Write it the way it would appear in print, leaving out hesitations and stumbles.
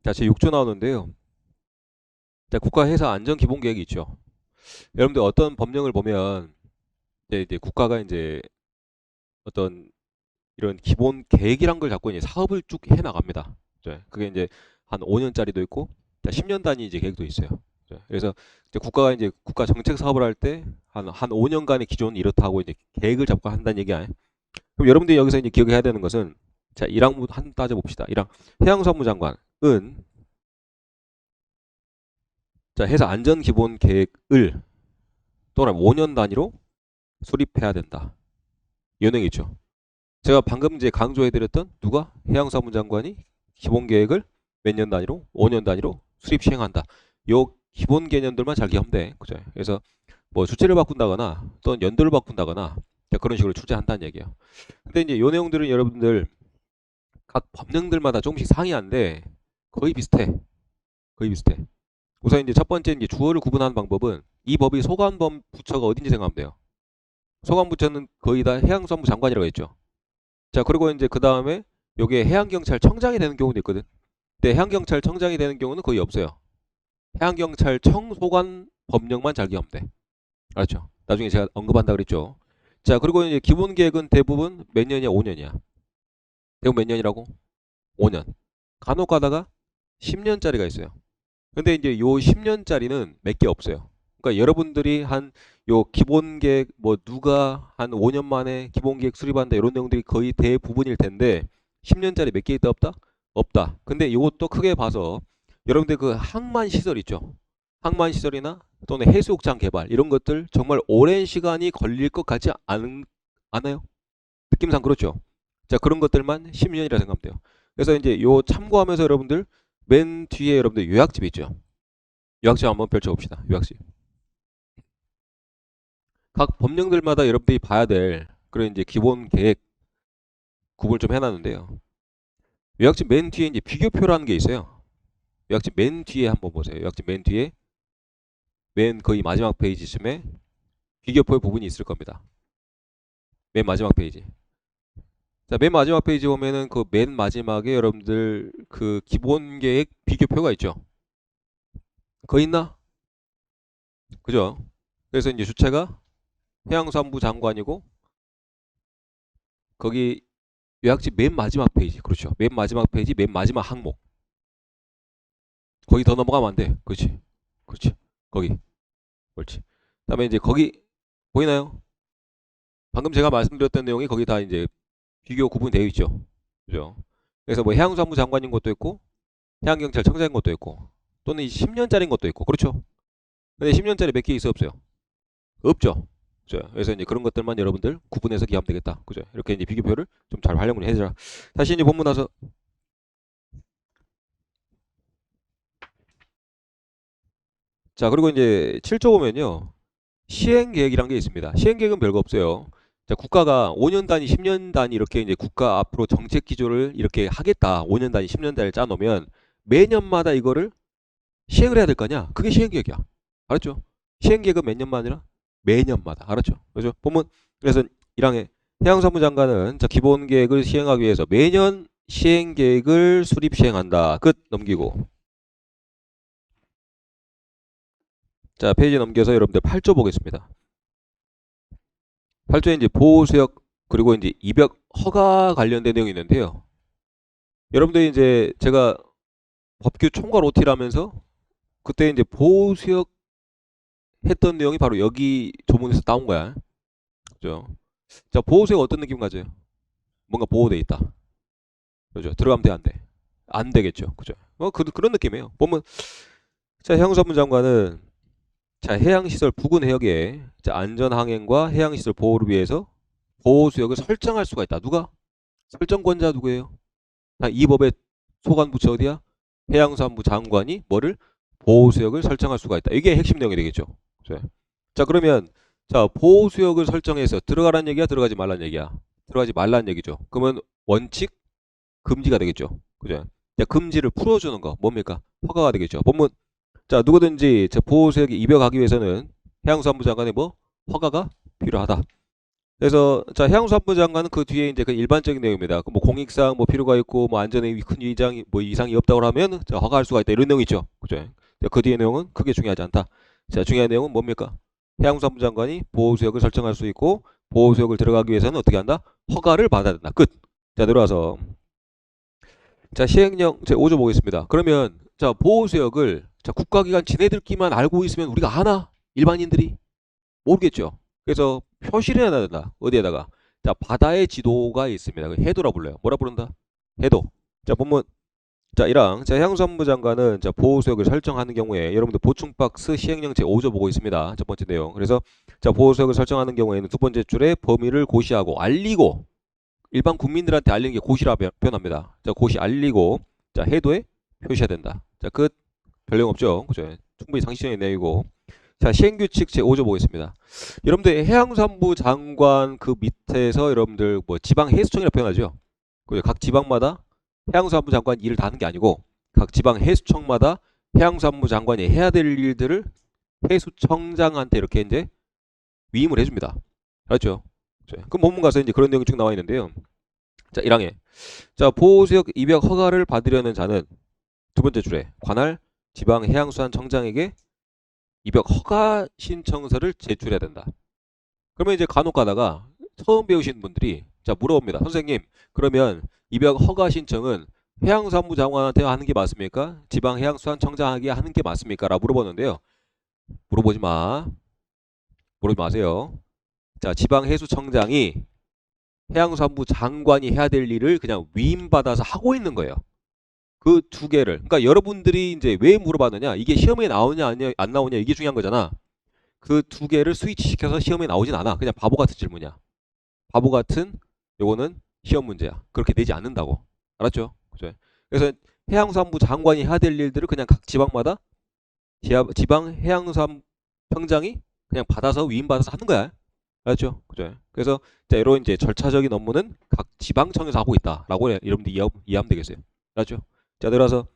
자, 제 6조 나오는데요. 자, 국가회사 안전기본계획이 있죠. 여러분들 어떤 법령을 보면 이제 국가가 이제 어떤 이런 기본 계획이란 걸 갖고 이제 사업을 쭉 해 나갑니다. 그게 이제 한 5년짜리도 있고, 자, 10년 단위 이제 계획도 있어요. 그래서 이제 국가가 이제 국가 정책 사업을 할 때 한 5년간의 기존 이렇다고 이제 계획을 잡고 한다는 얘기 아니에요. 그럼 여러분들이 여기서 이제 기억해야 되는 것은, 자, 1항 한 따져봅시다. 1항 해양수산부 장관은, 자, 회사 안전기본계획을 또는 5년 단위로 수립해야 된다. 이 내용이 있죠. 제가 방금 이제 강조해드렸던 누가 해양수산부 장관이 기본계획을 몇 년 단위로 5년 단위로 수립 시행한다. 요 기본 개념들만 잘 기억하면 돼. 그죠? 그래서 뭐 주체를 바꾼다거나 또는 연도를 바꾼다거나 그런 식으로 출제한다는 얘기예요. 근데 이제 요 내용들은 여러분들 각 법령들마다 조금씩 상이한데 거의 비슷해. 거의 비슷해. 우선 이제 첫 번째 이제 주어를 구분하는 방법은 이 법이 소관범 부처가 어딘지 생각하면 돼요. 소관부처는 거의 다 해양수산부 장관이라고 했죠. 자, 그리고 이제 그 다음에 요게 해양경찰청장이 되는 경우도 있거든. 근데 해양경찰청장이 되는 경우는 거의 없어요. 해양경찰청 소관 법령만 잘 기억하면 돼. 알았죠? 나중에 제가 언급한다 그랬죠. 자, 그리고 이제 기본계획은 대부분 몇 년이야? 5년이야. 대부분 몇 년이라고? 5년. 간혹 가다가 10년짜리가 있어요. 근데 이제 요 10년짜리는 몇 개 없어요. 그러니까 여러분들이 한 요 기본계획 뭐 누가 한 5년 만에 기본계획 수립한다 이런 내용들이 거의 대부분일 텐데 10년짜리 몇 개 있다 없다? 없다. 근데 이것도 크게 봐서 여러분들 그 항만 시설 있죠. 항만 시설이나 또는 해수욕장 개발 이런 것들 정말 오랜 시간이 걸릴 것 같지 않아요? 느낌상 그렇죠. 자, 그런 것들만 10년이라 생각하면 돼요. 그래서 이제 요 참고하면서 여러분들 맨 뒤에 여러분들 요약집 있죠. 요약집 한번 펼쳐봅시다. 요약집. 각 법령들마다 여러분들이 봐야 될 그런 이제 기본 계획 구분을 좀 해놨는데요. 요약집 맨 뒤에 이제 비교표라는 게 있어요. 요약집 맨 뒤에 한번 보세요. 요약집 맨 뒤에 맨 거의 마지막 페이지쯤에 비교표 부분이 있을 겁니다. 맨 마지막 페이지. 자, 맨 마지막 페이지 보면은 그 맨 마지막에 여러분들 그 기본 계획 비교표가 있죠. 그거 있나? 그죠? 그래서 이제 주체가 해양수산부 장관이고 거기 요약집 맨 마지막 페이지. 그렇죠. 맨 마지막 페이지 맨 마지막 항목. 거기 더 넘어가면 안 돼. 그렇지. 그렇지. 거기. 그렇지. 그다음에 이제 거기 보이나요? 방금 제가 말씀드렸던 내용이 거기 다 이제 비교 구분되어 있죠. 그죠? 그래서 뭐 해양수산부 장관인 것도 있고 해양경찰청장인 것도 있고 또는 10년짜리인 것도 있고 그렇죠. 근데 10년짜리 몇 개 있어 없어요? 없죠. 그죠? 그래서 이제 그런 것들만 여러분들 구분해서 기하면 되겠다. 그죠? 이렇게 이제 비교표를 좀 잘 활용을 해줘라. 다시 이제 본문 와서 자, 그리고 이제 7조 보면요. 시행계획이란 게 있습니다. 시행계획은 별거 없어요. 자, 국가가 5년 단위, 10년 단위 이렇게 이제 국가 앞으로 정책 기조를 이렇게 하겠다. 5년 단위, 10년 단위를 짜놓으면 매년마다 이거를 시행을 해야 될 거 아니야. 그게 시행계획이야. 알았죠? 시행계획은 몇 년만이라? 매년마다. 알았죠? 그죠? 보면 그래서 1항에 해양수산부 장관은 자, 기본계획을 시행하기 위해서 매년 시행계획을 수립 시행한다. 끝. 넘기고. 자, 페이지 넘겨서 여러분들 8조 보겠습니다. 8조에 이제 보호수역 그리고 이제 입역 허가 관련된 내용이 있는데요. 여러분들이 이제 제가 법규 총괄 OT를 하면서 그때 이제 보호수역 했던 내용이 바로 여기 조문에서 나온 거야. 그죠? 자, 보호수역 어떤 느낌 가져요? 뭔가 보호돼 있다. 그죠? 들어가면 돼, 안 돼? 안 되겠죠. 그죠? 그런 느낌이에요. 보면, 자, 해양수산부 장관은 자, 해양시설 부근 해역의 자, 안전항행과 해양시설 보호를 위해서 보호수역을 설정할 수가 있다. 누가? 설정권자 누구예요? 이 법의 소관부처 어디야? 해양수산부 장관이 뭐를? 보호수역을 설정할 수가 있다. 이게 핵심 내용이 되겠죠. 자, 그러면 자, 보호수역을 설정해서 들어가라는 얘기야? 들어가지 말라는 얘기야? 들어가지 말라는 얘기죠. 그러면 원칙 금지가 되겠죠. 그죠? 자, 금지를 풀어주는 거 뭡니까? 허가가 되겠죠. 본문 자, 누구든지 보호수역에 입역하기 위해서는 해양수산부 장관의 뭐? 허가가 필요하다. 그래서 자 해양수산부 장관은 그 뒤에 이제 그 일반적인 내용입니다. 뭐 공익상 뭐 필요가 있고 뭐 안전에 큰 이상이 뭐 이상이 없다고 하면 자 허가할 수가 있다 이런 내용이 있죠. 그죠? 그 뒤에 내용은 크게 중요하지 않다. 자 중요한 내용은 뭡니까? 해양수산부 장관이 보호구역을 설정할 수 있고 보호구역을 들어가기 위해서는 어떻게 한다? 허가를 받아야 된다. 끝. 자 들어와서 자 시행령 제 5조 보겠습니다. 그러면 자 보호구역을 자 국가기관 지네들끼만 알고 있으면 우리가 아나? 일반인들이 모르겠죠. 그래서 표시를 해야 된다. 어디에다가? 자, 바다의 지도가 있습니다. 해도라 불러요. 뭐라 부른다? 해도. 자, 보면 자, 1항. 자, 해양수산부 장관은 자, 보호구역을 설정하는 경우에 여러분들 보충박스 시행령 제5조 보고 있습니다. 첫 번째 내용. 그래서 자, 보호구역을 설정하는 경우에는 두 번째 줄에 범위를 고시하고 알리고 일반 국민들한테 알리는 게 고시라 표현합니다. 자, 고시 알리고 자, 해도에 표시해야 된다. 자, 끝. 별 내용 없죠. 그죠? 충분히 상식적인 내용이고. 자, 시행규칙 제5조 보겠습니다. 여러분들 해양수산부 장관 그 밑에서 여러분들 뭐 지방해수청이라고 표현하죠. 각 지방마다 해양수산부 장관이 일을 다 하는 게 아니고 각 지방해수청마다 해양수산부 장관이 해야 될 일들을 해수청장한테 이렇게 이제 위임을 해줍니다. 알았죠? 그 본문 가서 이제 그런 내용이 쭉 나와 있는데요. 자, 1항에 자 보호구역 입역 허가를 받으려는 자는 두 번째 줄에 관할 지방해양수산청장에게 입역 허가 신청서를 제출해야 된다. 그러면 이제 간혹 가다가 처음 배우신 분들이 자 물어봅니다. 선생님 그러면 입역 허가 신청은 해양수산부 장관한테 하는 게 맞습니까? 지방해양수산청장에게 하는 게 맞습니까? 라고 물어보는데요. 물어보지 마. 물어보지 마세요. 자 지방해수청장이 해양수산부 장관이 해야 될 일을 그냥 위임받아서 하고 있는 거예요. 그 두 개를. 그러니까 여러분들이 이제 왜 물어봤느냐? 이게 시험에 나오냐 안 나오냐 이게 중요한 거잖아. 그 두 개를 스위치시켜서 시험에 나오진 않아. 그냥 바보 같은 질문이야. 바보 같은 요거는 시험 문제야. 그렇게 내지 않는다고. 알았죠? 그죠? 그래서 해양수산부 장관이 해야 될 일들을 그냥 각 지방마다 지방 해양수산청장이 그냥 받아서 위임받아서 하는 거야. 알았죠? 그죠? 그래서 자, 이런 이제 절차적인 업무는 각 지방청에서 하고 있다라고 여러분들 이해하면 되겠어요. 알았죠? 자, 들어서